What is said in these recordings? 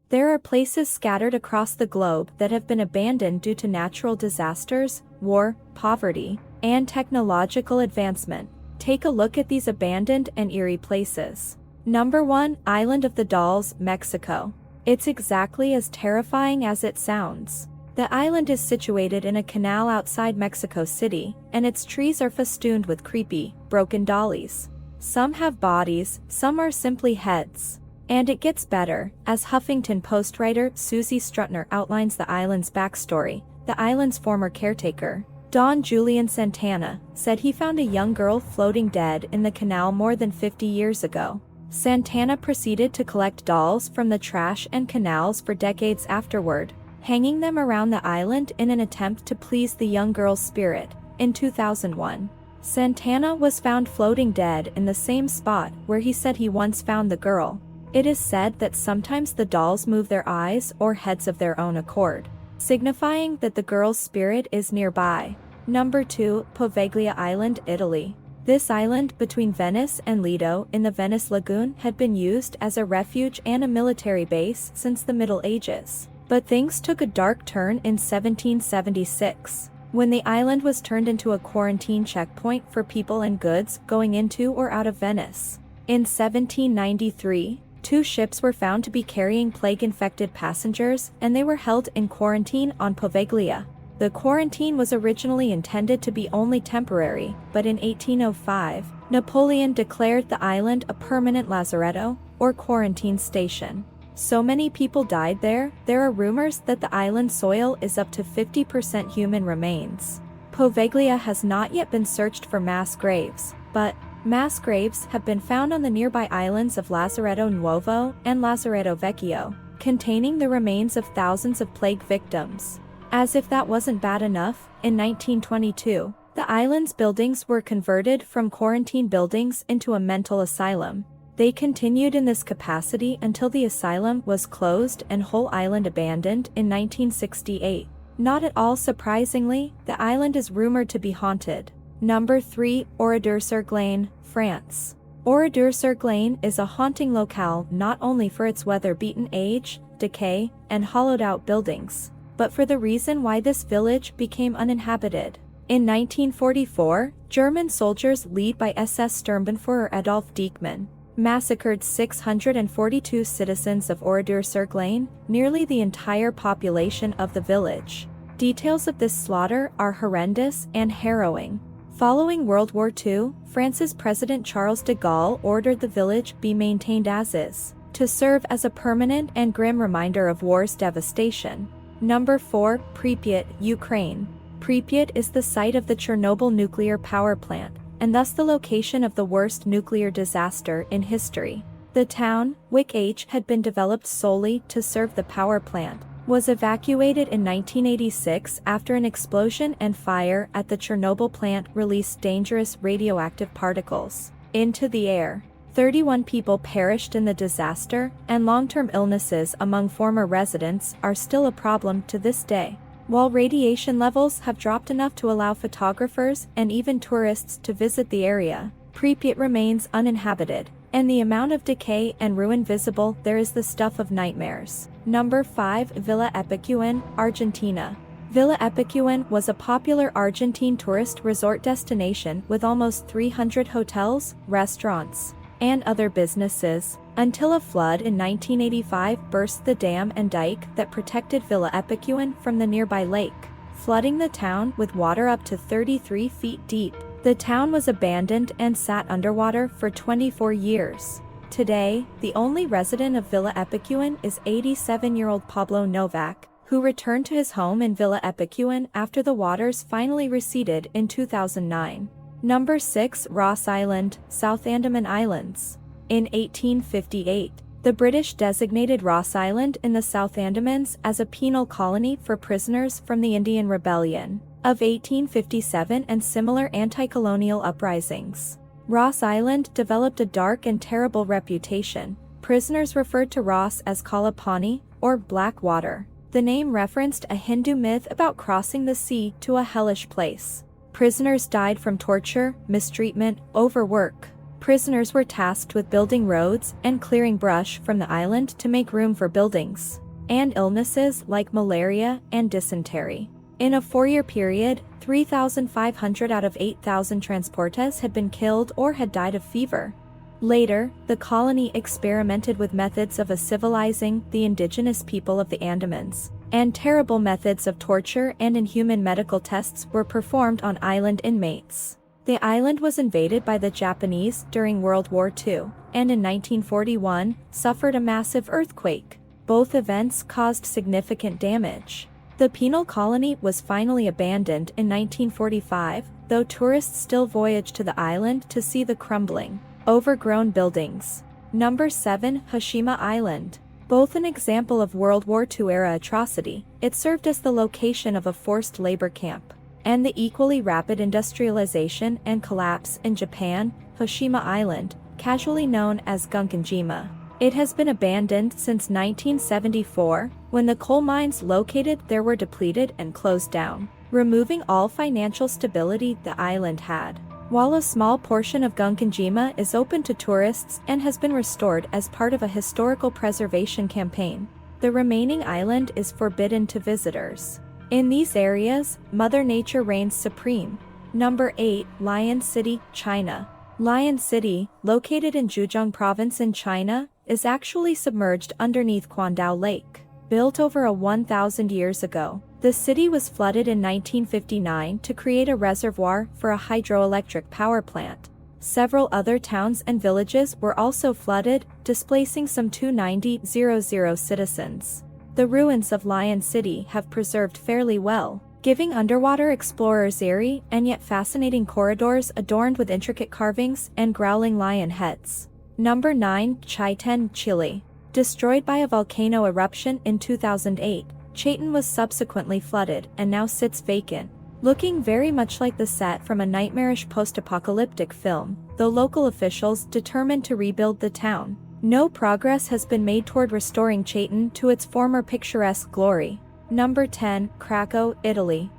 There are places scattered across the globe that have been abandoned due to natural disasters, war, poverty, and technological advancement. Take a look at these abandoned and eerie places. Number 1. Island of the Dolls, Mexico. It's exactly as terrifying as it sounds. The island is situated in a canal outside Mexico City, and its trees are festooned with creepy, broken dollies. Some have bodies, some are simply heads. And it gets better, as Huffington Post writer Susie Strutner outlines the island's backstory. The island's former caretaker, Don Julian Santana, said he found a young girl floating dead in the canal more than 50 years ago. Santana proceeded to collect dolls from the trash and canals for decades afterward, hanging them around the island in an attempt to please the young girl's spirit. In 2001, Santana was found floating dead in the same spot where he said he once found the girl. It is said that sometimes the dolls move their eyes or heads of their own accord, signifying that the girl's spirit is nearby. Number 2. Poveglia Island, Italy. This island between Venice and Lido in the Venice Lagoon had been used as a refuge and a military base since the Middle Ages. But things took a dark turn in 1776, when the island was turned into a quarantine checkpoint for people and goods going into or out of Venice. In 1793, 2 ships were found to be carrying plague-infected passengers, and they were held in quarantine on Poveglia. The quarantine was originally intended to be only temporary, but in 1805, Napoleon declared the island a permanent lazaretto, or quarantine station. So many people died there are rumors that the island soil is up to 50% human remains. Poveglia has not yet been searched for mass graves, but mass graves have been found on the nearby islands of Lazaretto Nuovo and Lazaretto Vecchio, containing the remains of thousands of plague victims. As if that wasn't bad enough, in 1922, the island's buildings were converted from quarantine buildings into a mental asylum. They continued in this capacity until the asylum was closed and whole island abandoned in 1968. Not at all surprisingly, the island is rumored to be haunted. Number 3. Orade, France. Orade is a haunting locale not only for its weather-beaten age, decay, and hollowed-out buildings, but for the reason why this village became uninhabited. In 1944, German soldiers led by SS Sturmbannführer Adolf Dieckmann massacred 642 citizens of Orade, nearly the entire population of the village. Details of this slaughter are horrendous and harrowing. Following World War II, France's President Charles de Gaulle ordered the village be maintained as is, to serve as a permanent and grim reminder of war's devastation. Number 4. Pripyat, Ukraine. Pripyat is the site of the Chernobyl nuclear power plant, and thus the location of the worst nuclear disaster in history. The town, which had been developed solely to serve the power plant, was evacuated in 1986 after an explosion and fire at the Chernobyl plant released dangerous radioactive particles into the air. 31 people perished in the disaster, and long-term illnesses among former residents are still a problem to this day. While radiation levels have dropped enough to allow photographers and even tourists to visit the area, Pripyat remains uninhabited, and the amount of decay and ruin visible there is the stuff of nightmares. Number 5. Villa Epicun, Argentina. Villa Epicun was a popular Argentine tourist resort destination with almost 300 hotels, restaurants, and other businesses, until a flood in 1985 burst the dam and dike that protected Villa Epicun from the nearby lake, flooding the town with water up to 33 feet deep. The town was abandoned and sat underwater for 24 years. Today, the only resident of Villa Epicun is 87-year-old Pablo Novak, who returned to his home in Villa Epicun after the waters finally receded in 2009. Number 6. Ross Island, South Andaman Islands. In 1858, the British designated Ross Island in the South Andamans as a penal colony for prisoners from the Indian Rebellion of 1857 and similar anti-colonial uprisings. Ross Island developed a dark and terrible reputation. Prisoners referred to Ross as Kalapani, or Black Water. The name referenced a Hindu myth about crossing the sea to a hellish place. Prisoners died from torture, mistreatment, overwork, Prisoners were tasked with building roads and clearing brush from the island to make room for buildings and illnesses like malaria and dysentery. In a 4-year period, 3,500 out of 8,000 transportes had been killed or had died of fever. Later, the colony experimented with methods of civilizing the indigenous people of the Andamans, and terrible methods of torture and inhuman medical tests were performed on island inmates. The island was invaded by the Japanese during World War II, and in 1941, suffered a massive earthquake. Both events caused significant damage. The penal colony was finally abandoned in 1945, though tourists still voyage to the island to see the crumbling, overgrown buildings. Number 7. Hashima Island. Both an example of World War II-era atrocity, it served as the location of a forced labor camp, and the equally rapid industrialization and collapse in Japan, Hashima Island, casually known as Gunkanjima. It has been abandoned since 1974, when the coal mines located there were depleted and closed down, removing all financial stability the island had. While a small portion of Gunkanjima is open to tourists and has been restored as part of a historical preservation campaign, the remaining island is forbidden to visitors. In these areas, Mother Nature reigns supreme. Number 8. Lion City, China. Lion City, located in Zhejiang Province in China, is actually submerged underneath Quandao Lake. Built over 1,000 years ago, the city was flooded in 1959 to create a reservoir for a hydroelectric power plant. Several other towns and villages were also flooded, displacing some 290,000 citizens. The ruins of Lion City have preserved fairly well, giving underwater explorers eerie and yet fascinating corridors adorned with intricate carvings and growling lion heads. Number 9. Chaiten, Chile. Destroyed by a volcano eruption in 2008, Chaiten was subsequently flooded and now sits vacant, looking very much like the set from a nightmarish post-apocalyptic film, though local officials determined to rebuild the town. No progress has been made toward restoring Chaiten to its former picturesque glory. Number 10. Krakow, Italy.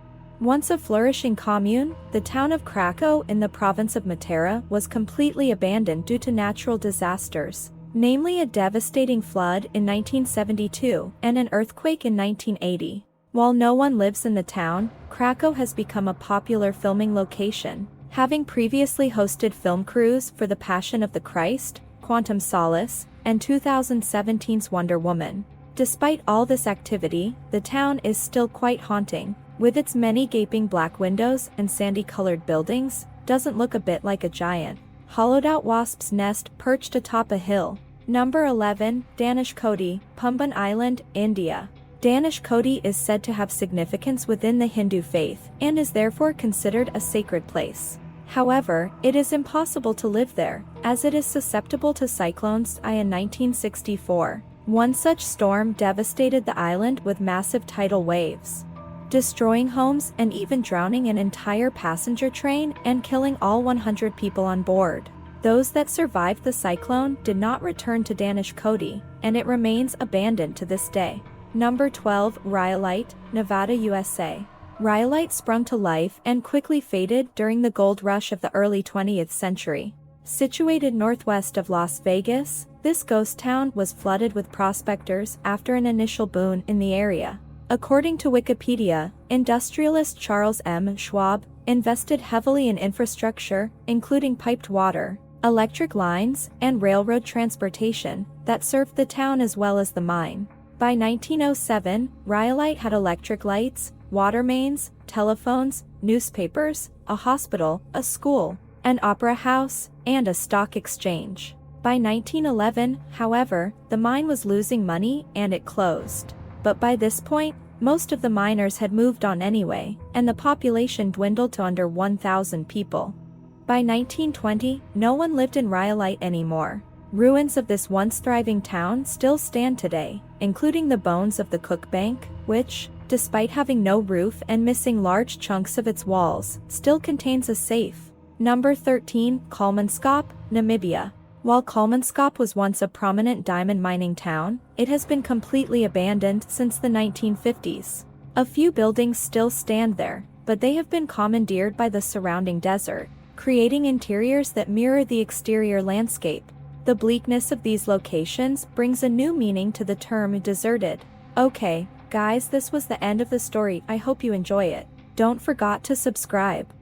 Once a flourishing commune, the town of Krakow in the province of Matera was completely abandoned due to natural disasters, namely a devastating flood in 1972 and an earthquake in 1980. While no one lives in the town, Krakow has become a popular filming location, having previously hosted film crews for The Passion of the Christ, Quantum Solace, and 2017's Wonder Woman. Despite all this activity, the town is still quite haunting. With its many gaping black windows and sandy-colored buildings, doesn't look a bit like a giant, hollowed-out wasp's nest perched atop a hill. Number 11. Dhanushkodi, Pumban Island, India. Dhanushkodi is said to have significance within the Hindu faith and is therefore considered a sacred place. However, it is impossible to live there, as it is susceptible to cyclones. In 1964, one such storm devastated the island with massive tidal waves, destroying homes and even drowning an entire passenger train and killing all 100 people on board. Those that survived the cyclone did not return to Dhanushkodi, and it remains abandoned to this day. Number 12. Rhyolite, Nevada, USA. Rhyolite sprung to life and quickly faded during the gold rush of the early 20th century. Situated northwest of Las Vegas, this ghost town was flooded with prospectors after an initial boom in the area. According to Wikipedia, industrialist Charles M. Schwab invested heavily in infrastructure, including piped water, electric lines, and railroad transportation that served the town as well as the mine. By 1907, Rhyolite had electric lights, water mains, telephones, newspapers, a hospital, a school, an opera house, and a stock exchange. By 1911, however, the mine was losing money and it closed. But by this point, most of the miners had moved on anyway, and the population dwindled to under 1,000 people. By 1920, no one lived in Rhyolite anymore. Ruins of this once thriving town still stand today, including the bones of the Cook Bank, which, despite having no roof and missing large chunks of its walls, still contains a safe. Number 13. Kalmanscop, Namibia. While Kalmanscop was once a prominent diamond mining town, it has been completely abandoned since the 1950s. A few buildings still stand there, but they have been commandeered by the surrounding desert. creating interiors that mirror the exterior landscape. The bleakness of these locations brings a new meaning to the term deserted. Okay, guys, this was the end of the story. I hope you enjoy it. Don't forget to subscribe.